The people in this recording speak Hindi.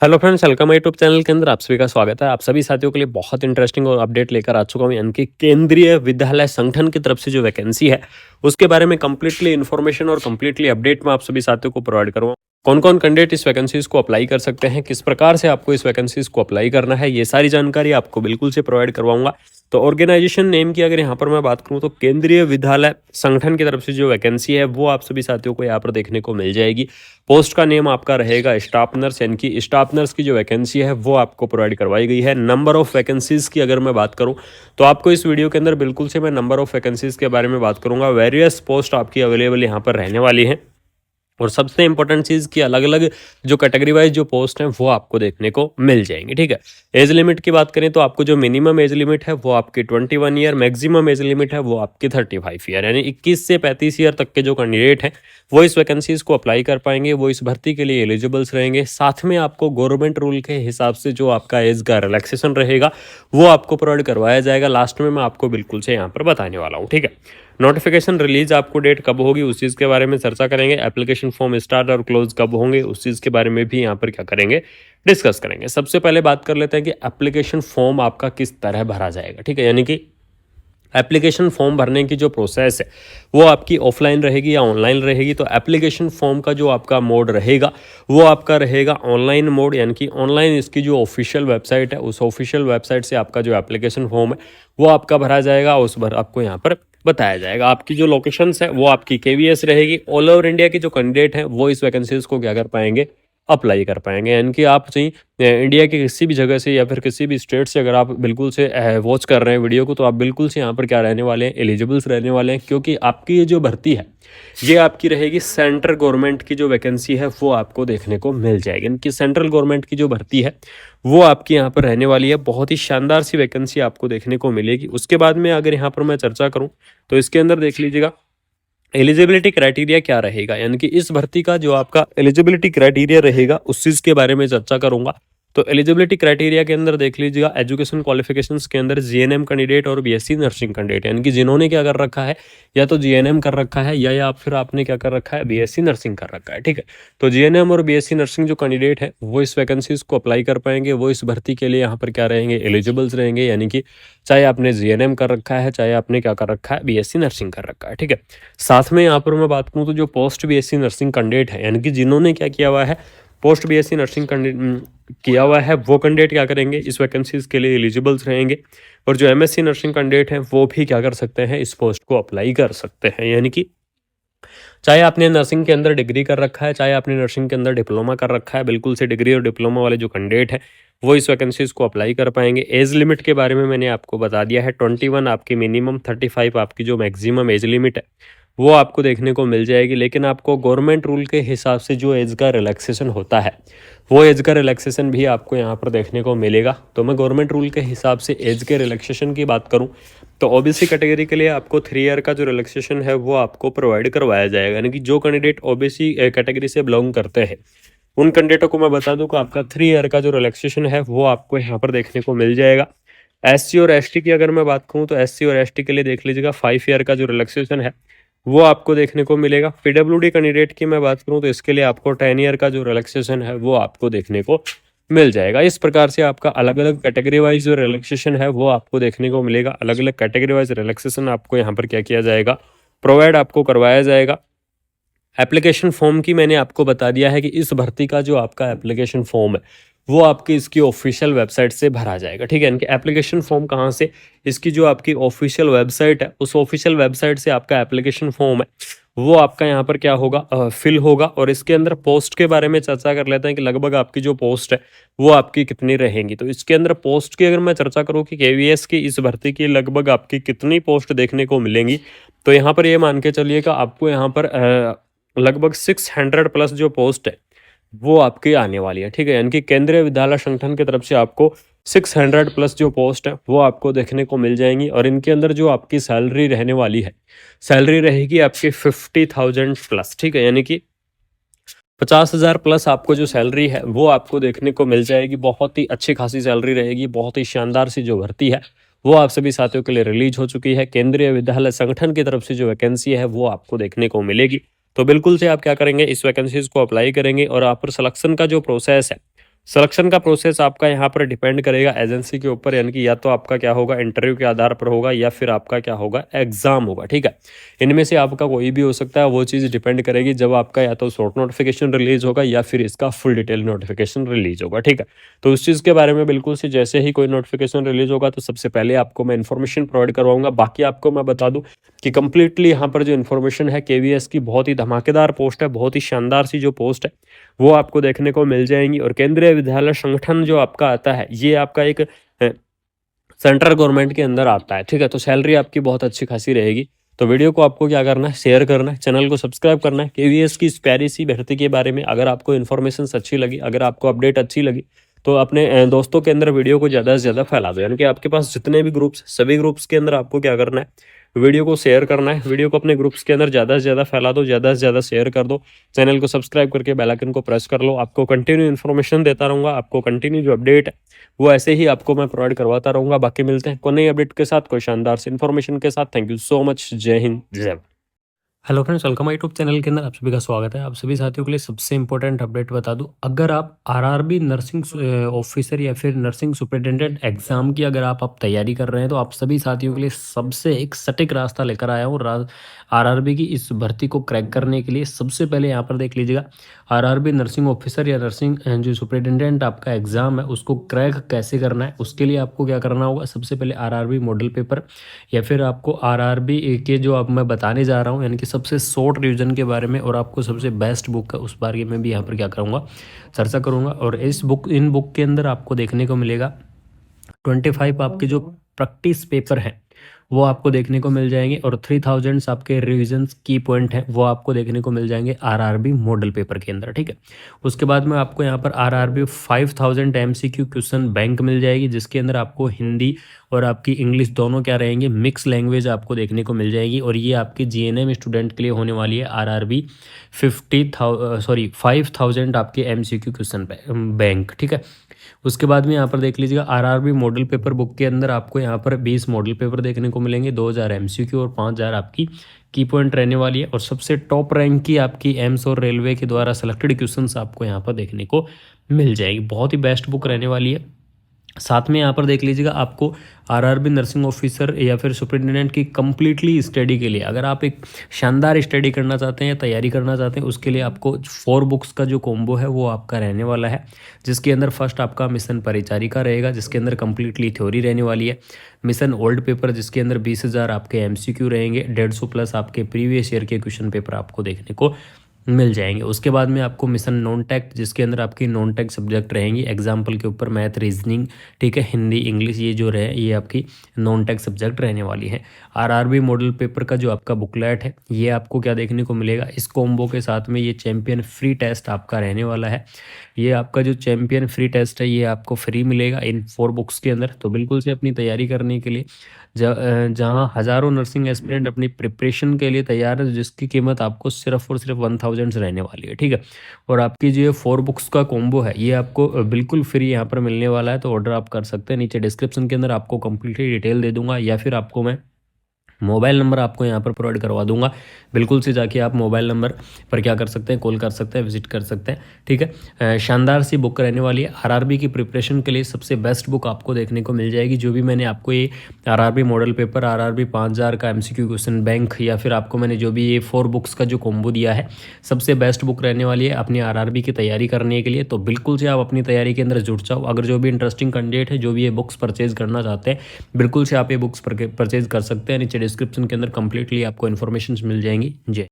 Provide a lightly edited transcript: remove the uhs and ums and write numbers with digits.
Hello friends, welcome my YouTube channel के अंदर आप सभी का स्वागत है। आप सभी साथियों के लिए बहुत इंटरेस्टिंग और अपडेट लेकर आ चुका हूं, यानी कि केंद्रीय विद्यालय संगठन की तरफ से जो वैकेंसी है उसके बारे में कंप्लीटली इन्फॉर्मेशन और कंप्लीटली अपडेट मैं आप सभी साथियों को प्रोवाइड करूंगा। कौन कौन कैंडिडेट इस वैकेंसीज को अप्लाई कर सकते हैं, किस प्रकार से आपको इस वैकेंसीज को अप्लाई करना है, ये सारी जानकारी आपको बिल्कुल से प्रोवाइड करवाऊंगा। तो ऑर्गेनाइजेशन नेम की अगर यहाँ पर मैं बात करूँ तो केंद्रीय विद्यालय संगठन की तरफ से जो वैकेंसी है वो आप सभी साथियों को यहाँ पर देखने को मिल जाएगी। पोस्ट का नेम आपका रहेगा स्टाफ नर्स, यानी कि स्टाफ नर्स की जो वैकेंसी है वो आपको प्रोवाइड करवाई गई है। नंबर ऑफ वैकेंसीज की अगर मैं बात करूं तो आपको इस वीडियो के अंदर बिल्कुल से मैं नंबर ऑफ वैकेंसीज के बारे में बात करूंगा। वेरियस पोस्ट आपकी अवेलेबल यहाँ पर रहने वाली हैं और सबसे इंपॉर्टेंट चीज़ की अलग अलग जो कैटेगरी वाइज जो पोस्ट हैं वो आपको देखने को मिल जाएंगे। ठीक है, एज लिमिट की बात करें तो आपको जो मिनिमम एज लिमिट है वो आपकी 21 ईयर, मैक्सिमम एज लिमिट है वो आपकी 35 ईयर, यानी 21 से 35 ईयर तक के जो कैंडिडेट हैं वो इस वैकेंसीज को अप्लाई कर पाएंगे, वो इस भर्ती के लिए एलिजिबल्स रहेंगे। साथ में आपको गवर्नमेंट रूल के हिसाब से जो आपका एज का रिलैक्सेशन रहेगा वो आपको प्रोवाइड करवाया जाएगा। लास्ट में मैं आपको बिल्कुल से यहाँ पर बताने वाला हूँ। ठीक है, नोटिफिकेशन रिलीज आपको डेट कब होगी उस चीज़ के बारे में चर्चा करेंगे। एप्लीकेशन फॉर्म स्टार्ट और क्लोज कब होंगे उस चीज़ के बारे में भी यहाँ पर क्या करेंगे, डिस्कस करेंगे। सबसे पहले बात कर लेते हैं कि एप्लीकेशन फॉर्म आपका किस तरह भरा जाएगा। ठीक है, यानी कि एप्लीकेशन फॉर्म भरने की जो प्रोसेस है वो आपकी ऑफलाइन रहेगी या ऑनलाइन रहेगी। तो एप्लीकेशन फॉर्म का जो आपका मोड रहेगा वो आपका रहेगा ऑनलाइन मोड, यानी कि ऑनलाइन इसकी जो ऑफिशियल वेबसाइट है उस ऑफिशियल वेबसाइट से आपका जो एप्लीकेशन फॉर्म है वो आपका भरा जाएगा। उस पर आपको यहाँ पर बताया जाएगा। आपकी जो लोकेशंस है वो आपकी केवीएस रहेगी। ऑल ओवर इंडिया के जो कैंडिडेट हैं वो इस वैकेंसीज को क्या कर पाएंगे, अप्लाई कर पाएंगे। यानी कि आप चाहिए इंडिया के किसी भी जगह से या फिर किसी भी स्टेट से अगर आप बिल्कुल से वॉच कर रहे हैं वीडियो को तो आप बिल्कुल से यहाँ पर क्या रहने वाले हैं, एलिजिबल्स रहने वाले हैं। क्योंकि आपकी ये जो भर्ती है ये आपकी रहेगी सेंट्रल गवर्नमेंट की जो वैकेंसी है वो आपको देखने को मिल जाएगी। यानी कि सेंट्रल गवर्नमेंट की जो भर्ती है वो आपकी यहाँ पर रहने वाली है। बहुत ही शानदार सी वैकेंसी आपको देखने को मिलेगी। उसके बाद में अगर यहाँ पर मैं चर्चा करूँ तो इसके अंदर देख लीजिएगा एलिजिबिलिटी क्राइटेरिया क्या रहेगा, यानी कि इस भर्ती का जो आपका एलिजिबिलिटी क्राइटेरिया रहेगा उस चीज़ के बारे में चर्चा करूंगा। तो एलिजिबिलिटी क्राइटेरिया के अंदर देख लीजिएगा एजुकेशन क्वालिफिकेशंस के अंदर जीएनएम कैंडिडेट और बीएससी नर्सिंग कैंडिडेट, यानी कि जिन्होंने क्या कर रखा है, या तो जीएनएम कर रखा है या फिर आपने क्या कर रखा है, बीएससी नर्सिंग कर रखा है। ठीक है, तो जीएनएम और बीएससी नर्सिंग जो कैंडिडेट है वो इस वैकेंसीज को अप्लाई कर पाएंगे, वो इस भर्ती के लिए यहाँ पर क्या रहेंगे, एलिजिबल्स रहेंगे। यानी कि चाहे आपने जीएनएम कर रखा है, चाहे आपने क्या कर रखा है, बीएससी नर्सिंग कर रखा है। ठीक है, साथ में यहाँ पर मैं बात करूँ तो जो पोस्ट बीएससी नर्सिंग कैंडिडेट है, यानी कि जिन्होंने क्या किया हुआ है, पोस्ट बीएससी नर्सिंग किया हुआ है, वो कैंडिडेट क्या करेंगे, इस वैकेंसीज के लिए एलिजिबल्स रहेंगे। और जो एमएससी नर्सिंग कैंडिडेट हैं वो भी क्या कर सकते हैं, इस पोस्ट को अप्लाई कर सकते हैं। यानी कि चाहे आपने नर्सिंग के अंदर डिग्री कर रखा है, चाहे आपने नर्सिंग के अंदर डिप्लोमा कर रखा है, बिल्कुल से डिग्री और डिप्लोमा वाले जो कैंडिडेट हैं वो इस वैकेंसीज को अप्लाई कर पाएंगे। एज लिमिट के बारे में मैंने आपको बता दिया है, 21 आपकी मिनिमम, 35 आपकी जो मैक्सिमम एज लिमिट है वो आपको देखने को मिल जाएगी। लेकिन आपको गवर्नमेंट रूल के हिसाब से जो एज का रिलैक्सेशन होता है वो एज का रिलैक्सेशन भी आपको यहाँ पर देखने को मिलेगा। तो मैं गवर्नमेंट रूल के हिसाब से एज के रिलैक्सेशन की बात करूँ तो ओबीसी कैटेगरी के लिए आपको 3 ईयर का जो रिलैक्सेशन है वो आपको प्रोवाइड करवाया जाएगा। यानी कि जो कैंडिडेट ओबीसी कैटेगरी से बिलोंग करते हैं उन कैंडिडेटों को मैं बता दूं कि आपका 3 ईयर का जो रिलैक्सेशन है वो आपको यहाँ पर देखने को मिल जाएगा। एससी और एसटी की अगर मैं बात करूँ तो एससी और एसटी के लिए देख लीजिएगा 5 ईयर का जो रिलैक्सेशन है वो आपको देखने को मिलेगा। पीडब्ल्यूडी कैंडिडेट की मैं बात करूँ तो इसके लिए आपको 10 ईयर का जो रिलैक्सेशन है वो आपको देखने को मिल जाएगा। इस प्रकार से आपका अलग अलग कैटेगरी वाइज जो रिलैक्सेशन है वो आपको देखने को मिलेगा। अलग अलग कैटेगरी वाइज रिलैक्सेशन आपको यहाँ पर क्या किया जाएगा, प्रोवाइड आपको करवाया जाएगा। एप्लीकेशन फॉर्म की मैंने आपको बता दिया है कि इस भर्ती का जो आपका एप्लीकेशन फॉर्म है वो आपकी इसकी ऑफिशियल वेबसाइट से भरा जाएगा। ठीक है, इनके एप्लीकेशन फॉर्म कहाँ से, इसकी जो आपकी ऑफिशियल वेबसाइट है उस ऑफिशियल वेबसाइट से आपका एप्लीकेशन फॉर्म है वो आपका यहाँ पर क्या होगा, फिल होगा। और इसके अंदर पोस्ट के बारे में चर्चा कर लेते हैं कि लगभग आपकी जो पोस्ट है वो आपकी कितनी रहेंगी। तो इसके अंदर पोस्ट की अगर मैं चर्चा करूँ कि केवीएस की इस भर्ती की लगभग आपकी कितनी पोस्ट देखने को मिलेंगी, तो यहाँ पर ये मान के चलिए कि आपको यहाँ पर लगभग 600 प्लस जो पोस्ट है वो आपकी आने वाली है। ठीक है, यानी कि केंद्रीय विद्यालय संगठन की तरफ से आपको 600 प्लस जो पोस्ट है वो आपको देखने को मिल जाएंगी। और इनके अंदर जो आपकी सैलरी रहने वाली है, सैलरी रहेगी आपकी 50,000 प्लस। ठीक है, यानी कि 50,000 प्लस आपको जो सैलरी है वो आपको देखने को मिल जाएगी। बहुत ही अच्छी खासी सैलरी रहेगी, बहुत ही शानदार सी जो भर्ती है वो आप सभी साथियों के लिए रिलीज हो चुकी है। केंद्रीय विद्यालय संगठन की तरफ से जो वैकेंसी है वो आपको देखने को मिलेगी। तो बिल्कुल से आप क्या करेंगे, इस वैकेंसीज को अप्लाई करेंगे और आप पर सिलेक्शन का जो प्रोसेस है सिलेक्शन का प्रोसेस आपका यहाँ पर डिपेंड करेगा एजेंसी के ऊपर, यानी कि या तो आपका क्या होगा इंटरव्यू के आधार पर होगा या फिर आपका क्या होगा एग्जाम होगा, ठीक है। इनमें से आपका कोई भी हो सकता है, वो चीज़ डिपेंड करेगी जब आपका या तो शॉर्ट नोटिफिकेशन रिलीज होगा या फिर इसका फुल डिटेल नोटिफिकेशन रिलीज होगा, ठीक है। तो उस चीज़ के बारे में बिल्कुल से जैसे ही कोई नोटिफिकेशन रिलीज होगा तो सबसे पहले आपको मैं इन्फॉर्मेशन प्रोवाइड करवाऊंगा। बाकी आपको मैं बता दूं कि कंप्लीटली यहाँ पर जो इन्फॉर्मेशन है केवीएस की बहुत ही धमाकेदार पोस्ट है, बहुत ही शानदार सी जो पोस्ट है वो आपको देखने को मिल जाएंगी। और केंद्रीय विद्यालय संगठन जो आपका आता है ये आपका एक सेंट्रल गवर्नमेंट के अंदर आता है, ठीक है। तो सैलरी आपकी बहुत अच्छी खासी रहेगी। तो वीडियो को आपको क्या करना है, शेयर करना है, चैनल को सब्सक्राइब करना है। केवीएस की इस प्यारी सी भर्ती के बारे में अगर आपको इन्फॉर्मेशन अच्छी लगी, अगर आपको अपडेट अच्छी लगी तो अपने दोस्तों के अंदर वीडियो को ज़्यादा से ज़्यादा फैला दो। यानी कि आपके पास जितने भी ग्रुप्स, सभी ग्रुप्स के अंदर आपको क्या करना है, वीडियो को शेयर करना है। वीडियो को अपने ग्रुप्स के अंदर ज़्यादा से ज़्यादा फैला दो, ज़्यादा से ज़्यादा शेयर कर दो। चैनल को सब्सक्राइब करके बेल आइकन को प्रेस कर लो। आपको कंटिन्यू इन्फॉर्मेशन देता रहूँगा, आपको कंटिन्यू जो अपडेट है वो ऐसे ही आपको मैं प्रोवाइड करवाता रहूँगा। बाकी मिलते हैं कोई नई अपडेट के साथ, कोई शानदार से इन्फॉर्मेशन के साथ। Thank you so much. जय हिंद, जय Bharat. Hello friends, welcome YouTube channel के अंदर आप सभी का स्वागत है। आप सभी साथियों के लिए सबसे इंपॉर्टेंट अपडेट बता दूं, अगर आप आरआरबी नर्सिंग ऑफिसर या फिर नर्सिंग सुपरिटेंडेंट एग्जाम की अगर आप तैयारी कर रहे हैं तो आप सभी साथियों के लिए सबसे एक सटीक रास्ता लेकर आया हूँ आरआरबी की इस भर्ती को क्रैक करने के लिए। सबसे पहले यहाँ पर देख लीजिएगा, आरआरबी नर्सिंग ऑफिसर या नर्सिंग जो सुपरिटेंडेंट आपका एग्जाम है उसको क्रैक कैसे करना है, उसके लिए आपको क्या करना होगा। सबसे पहले आरआरबी मॉडल पेपर या फिर आपको आरआरबी के जो अब मैं बताने जा रहा हूँ यानी कि सबसे शॉर्ट रिवीजन के बारे में और आपको सबसे बेस्ट बुक है उस बारे में भी यहाँ पर क्या करूँगा, चर्चा करूँगा। और इन बुक के अंदर आपको देखने को मिलेगा 25 आपके जो प्रैक्टिस पेपर हैं वो आपको देखने को मिल जाएंगे और 3000 आपके रिविजन्स की पॉइंट हैं वो आपको देखने को मिल जाएंगे आरआरबी मॉडल पेपर के अंदर, ठीक है। उसके बाद में आपको यहाँ पर आरआरबी 5000 एमसीक्यू क्वेश्चन बैंक मिल जाएगी, जिसके अंदर आपको हिंदी और आपकी इंग्लिश दोनों क्या रहेंगे, मिक्स लैंग्वेज आपको देखने को मिल जाएगी। और ये आपकी जीएनएम स्टूडेंट के लिए होने वाली है आरआरबी 5000 आपके एमसीक्यू क्वेश्चन बैंक, ठीक है। उसके बाद में यहाँ पर देख लीजिएगा आरआरबी मॉडल पेपर बुक के अंदर आपको यहाँ पर 20 मॉडल पेपर देखने को मिलेंगे, 2000 एमसीक्यू और 5000 आपकी की पॉइंट रहने वाली है। और सबसे टॉप रैंक की आपकी एम्स और रेलवे के द्वारा सेलेक्टेड क्वेश्चंस आपको यहाँ पर देखने को मिल जाएगी। बहुत ही बेस्ट बुक रहने वाली है। साथ में यहाँ पर देख लीजिएगा आपको आरआरबी नर्सिंग ऑफिसर या फिर सुपरिटेंडेंट की कंप्लीटली स्टडी के लिए अगर आप एक शानदार स्टडी करना चाहते हैं या तैयारी करना चाहते हैं उसके लिए आपको 4 बुक्स का जो कॉम्बो है वो आपका रहने वाला है, जिसके अंदर फर्स्ट आपका मिशन परिचारिका रहेगा, जिसके अंदर कंप्लीटली थ्योरी रहने वाली है। मिशन ओल्ड पेपर जिसके अंदर 20,000 आपके एमसीक्यू रहेंगे, 150 प्लस आपके प्रीवियस ईयर के क्वेश्चन पेपर आपको देखने को मिल जाएंगे। उसके बाद में आपको मिशन नॉन टेक जिसके अंदर आपकी नॉन टेक सब्जेक्ट रहेंगी, एग्जाम्पल के ऊपर मैथ, रीजनिंग, ठीक है, हिंदी, इंग्लिश, ये जो रहे ये आपकी नॉन टेक सब्जेक्ट रहने वाली है। आरआरबी मॉडल पेपर का जो आपका बुकलेट है ये आपको क्या देखने को मिलेगा, इस कॉम्बो के साथ में ये चैंपियन फ्री टेस्ट आपका रहने वाला है। ये आपका जो चैंपियन फ्री टेस्ट है ये आपको फ्री मिलेगा इन 4 बुक्स के अंदर। तो बिल्कुल से अपनी तैयारी करने के लिए जहाँ हज़ारों नर्सिंग एस्पिरेंट अपनी प्रिपरेशन के लिए तैयार है, जिसकी कीमत आपको सिर्फ और सिर्फ 1000 रहने वाली है, ठीक है। और आपकी जो 4 बुक्स का कॉम्बो है ये आपको बिल्कुल फ्री यहाँ पर मिलने वाला है। तो ऑर्डर आप कर सकते हैं, नीचे डिस्क्रिप्शन के अंदर आपको कंप्लीटली डिटेल दे दूंगा या फिर आपको मैं मोबाइल नंबर आपको यहाँ पर प्रोवाइड करवा दूंगा। बिल्कुल से जाके आप मोबाइल नंबर पर क्या कर सकते हैं, कॉल कर सकते हैं, विजिट कर सकते हैं, ठीक है। शानदार सी बुक रहने वाली है। आरआरबी की प्रिपरेशन के लिए सबसे बेस्ट बुक आपको देखने को मिल जाएगी। जो भी मैंने आपको ये आरआरबी मॉडल पेपर, आरआरबी 5000 का एमसीक्यू क्वेश्चन बैंक या फिर आपको मैंने जो भी ये 4 बुक्स का जो कॉम्बो दिया है सबसे बेस्ट बुक रहने वाली है अपनी आरआरबी की तैयारी करने के लिए। तो बिल्कुल से आप अपनी तैयारी के अंदर जुट जाओ। अगर जो भी इंटरेस्टिंग कैंडिडेट है जो भी ये बुक्स परचेज करना चाहते हैं बिल्कुल से आप ये बुक्स परचेज कर सकते हैं। नीचे डिस्क्रिप्शन के अंदर कंप्लीटली आपको इन्फॉर्मेशन मिल जाएंगी। जय